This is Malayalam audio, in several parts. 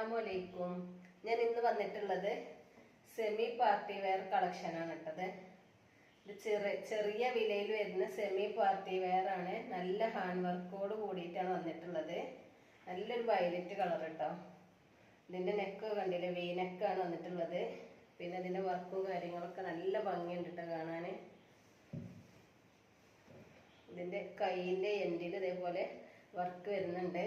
അസ്സലാമലൈക്കും. ഞാൻ ഇന്ന് വന്നിട്ടുള്ളത് സെമി പാർട്ടി വെയർ കളക്ഷനാണ് ഇട്ടത്. ഇത് ചെറിയ വിലയിൽ വരുന്ന സെമി പാർട്ടി വെയർ ആണ്. നല്ല ഹാൻഡ് വർക്കോട് കൂടിയിട്ടാണ് വന്നിട്ടുള്ളത്. നല്ലൊരു വയലറ്റ് കളർ കേട്ടോ. ഇതിന്റെ നെക്ക് കണ്ടില്ലേ, വി നെക്കാണ് വന്നിട്ടുള്ളത്. പിന്നെ ഇതിന്റെ വർക്കും കാര്യങ്ങളൊക്കെ നല്ല ഭംഗിയുണ്ട് കേട്ടോ കാണാന്. ഇതിന്റെ കൈയിന്റെ എൻഡിൽ ഇതേപോലെ വർക്ക് വരുന്നുണ്ട്.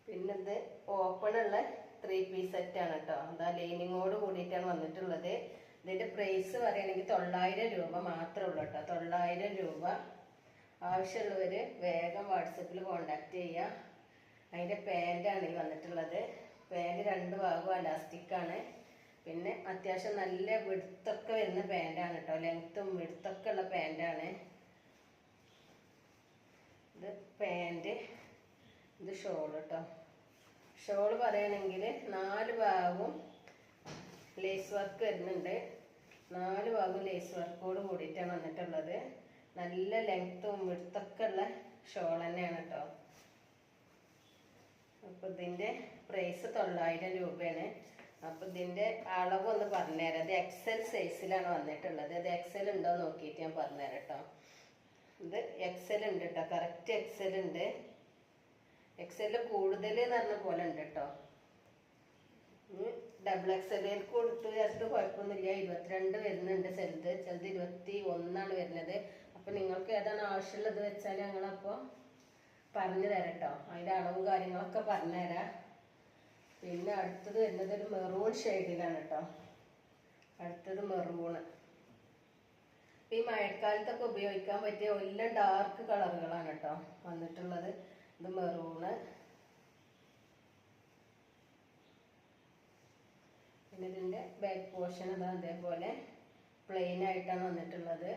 പിന്നെ ഇത് ഓപ്പൺ ഉള്ള 3 പീസ് സെറ്റ് ആണ് കേട്ടോ. അതാ ലൈനിങ്ങോട് കൂടിയിട്ടാണ് വന്നിട്ടുള്ളത്. ഇതിന്റെ പ്രൈസ് പറയുകയാണെങ്കിൽ 900 രൂപ മാത്രമേ ഉള്ളൂ കേട്ടോ. 900 രൂപ. ആവശ്യമുള്ളവര് വേഗം വാട്സപ്പിൽ കോണ്ടാക്ട് ചെയ്യുക. അതിന്റെ പാൻ്റാണ് ഈ വന്നിട്ടുള്ളത്. പാൻറ് 2 ഭാഗവും അലാസ്റ്റിക് ആണ്. പിന്നെ അത്യാവശ്യം നല്ല വിടുത്തൊക്കെ വരുന്ന പാൻ്റാണ് കേട്ടോ. ലെങ്ത്തും വിടുത്തൊക്കെ ഉള്ള പാൻ്റാണ് ഇത്. പാൻറ്, ഇത് ഷോൾ കേട്ടോ. ഷോൾ പറയുകയാണെങ്കിൽ 4 ഭാഗവും ലേസ് വർക്ക് വരുന്നുണ്ട്. 4 ഭാഗവും ലേസ് വർക്കോട് കൂടിയിട്ടാണ് വന്നിട്ടുള്ളത്. നല്ല ലെങ്ത്തും വിടുത്തൊക്കെ ഉള്ള ഷോൾ തന്നെയാണ് കേട്ടോ. അപ്പൊ ഇതിന്റെ പ്രൈസ് 900 രൂപയാണ്. അപ്പൊ ഇതിന്റെ അളവ് ഒന്ന് പറഞ്ഞുതരാം. ഇത് എക്സൽ സൈസിലാണ് വന്നിട്ടുള്ളത്. ഇത് എക്സൽ ഉണ്ടോ നോക്കിയിട്ട് ഞാൻ പറഞ്ഞുതരാം കേട്ടോ. ഇത് എക്സൽ ഉണ്ട് കേട്ടോ. കറക്റ്റ് എക്സൽ ഉണ്ട്. എക്സൽ കൂടുതൽ എന്ന് പറഞ്ഞ പോലെ ഉണ്ട് കേട്ടോ. ഡബിൾ എക്സൽ കൊടുത്തു ചേർത്ത് കുഴപ്പമൊന്നുമില്ല. 22 വരുന്നുണ്ട്. ചിലത് 21 വരുന്നത്. അപ്പൊ നിങ്ങൾക്ക് ഏതാണ് ആവശ്യമുള്ളത് വെച്ചാൽ ഞങ്ങളപ്പോ പറഞ്ഞു തരാം കേട്ടോ. അതിന്റെ അളവും കാര്യങ്ങളൊക്കെ പറഞ്ഞുതരാം. പിന്നെ അടുത്തത് വരുന്നത് ഒരു മെറൂൺ ഷെയ്ഡിലാണ് കേട്ടോ. അടുത്തത് മെറൂണ്. ഈ മഴക്കാലത്തൊക്കെ ഉപയോഗിക്കാൻ പറ്റിയ എല്ലാം ഡാർക്ക് കളറുകളാണ് കേട്ടോ വന്നിട്ടുള്ളത്. ഇത് മെറൂണ്. പിന്നെ ഇതിന്റെ ബാക്ക് പോർഷൻ അതാ അതേപോലെ പ്ലെയിൻ ആയിട്ടാണ് വന്നിട്ടുള്ളത്.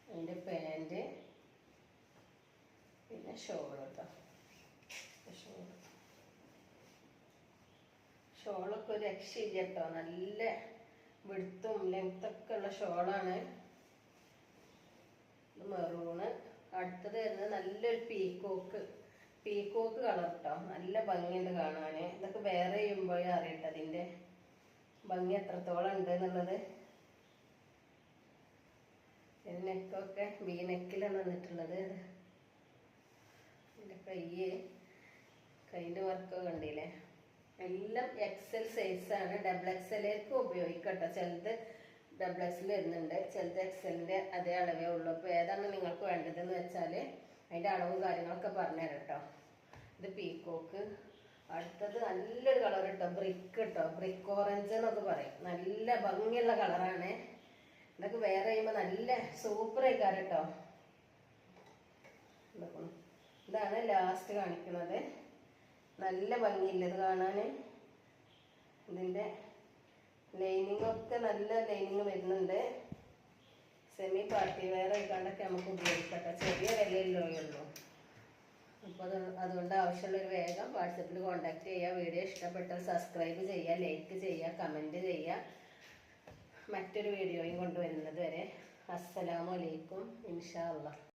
അതിന്റെ പാൻറ്, പിന്നെ ഷോൾ കേട്ടോ. ഷോളൊക്കെ ഒരു രക്ഷയില്ല കേട്ടോ. നല്ല വിടുത്തും ലെങ്ത്തൊക്കെ ഉള്ള ഷോളാണ്. മെറൂണ്. അടുത്തത് വരുന്നത് നല്ലൊരു പീക്കോക്ക് കളർ കേട്ടോ. നല്ല ഭംഗിയുണ്ട് കാണാന്. ഇതൊക്കെ വേറെ ചെയ്യുമ്പോഴേ അറിയട്ടെ അതിന്റെ ഭംഗി എത്രത്തോളം ഉണ്ട് എന്നുള്ളത്. നെക്കൊക്കെ വി നെക്കിലാണ് വന്നിട്ടുള്ളത്. ഇതിന്റെ കൈന്റെ വർക്കൊക്കെ കണ്ടില്ലേ. എല്ലാം എക്സൽ സൈസാണ്. ഡബിൾ എക്സലേക്ക് ഉപയോഗിക്കട്ടോ. ചിലത് ഡബിൾ എക്സൽ വരുന്നുണ്ട്, ചിലത് എക്സലിന്റെ അതേ അളവേ ഉള്ളൂ. അപ്പൊ ഏതാണ് നിങ്ങൾക്ക് വേണ്ടതെന്ന് വെച്ചാല് അതിന്റെ അളവും കാര്യങ്ങളൊക്കെ പറഞ്ഞുതരാം കേട്ടോ. ഇത് പീക്കോക്ക്. അടുത്തത് നല്ലൊരു കളർ കേട്ടോ. ബ്രിക്ക് കേട്ടോ. ബ്രിക്ക് ഓറഞ്ച് എന്നൊക്കെ പറയും. നല്ല ഭംഗിയുള്ള കളറാണ്. ഇതൊക്കെ വേറെ ചെയ്യുമ്പോ നല്ല സൂപ്പർ ആയിക്കാറ് കേട്ടോ. ഇതാണ് ലാസ്റ്റ് കാണിക്കുന്നത്. നല്ല ഭംഗിയില്ല ഇത് കാണാന്. ഇതിന്റെ ലൈനിങ് ഒക്കെ നല്ല ലൈനിങ് വരുന്നുണ്ട്. സെമി പാർട്ടി വെയർ ആയിക്കാണ്ടൊക്കെ നമുക്ക് ഉപയോഗിക്കട്ടെ. ചെറിയ വിലയല്ലേ ഉള്ളൂ. അപ്പൊ അതുകൊണ്ട് ആവശ്യമുള്ളൊരു വേഗം വാട്സപ്പിൽ കോണ്ടാക്ട് ചെയ്യുക. വീഡിയോ ഇഷ്ടപ്പെട്ടാൽ സബ്സ്ക്രൈബ് ചെയ്യുക, ലൈക്ക് ചെയ്യുക, കമന്റ് ചെയ്യുക. മറ്റൊരു വീഡിയോയും കൊണ്ടുവരുന്നത് വരെ അസ്സലാമു അലൈക്കും. ഇൻഷാ അല്ലാഹ്.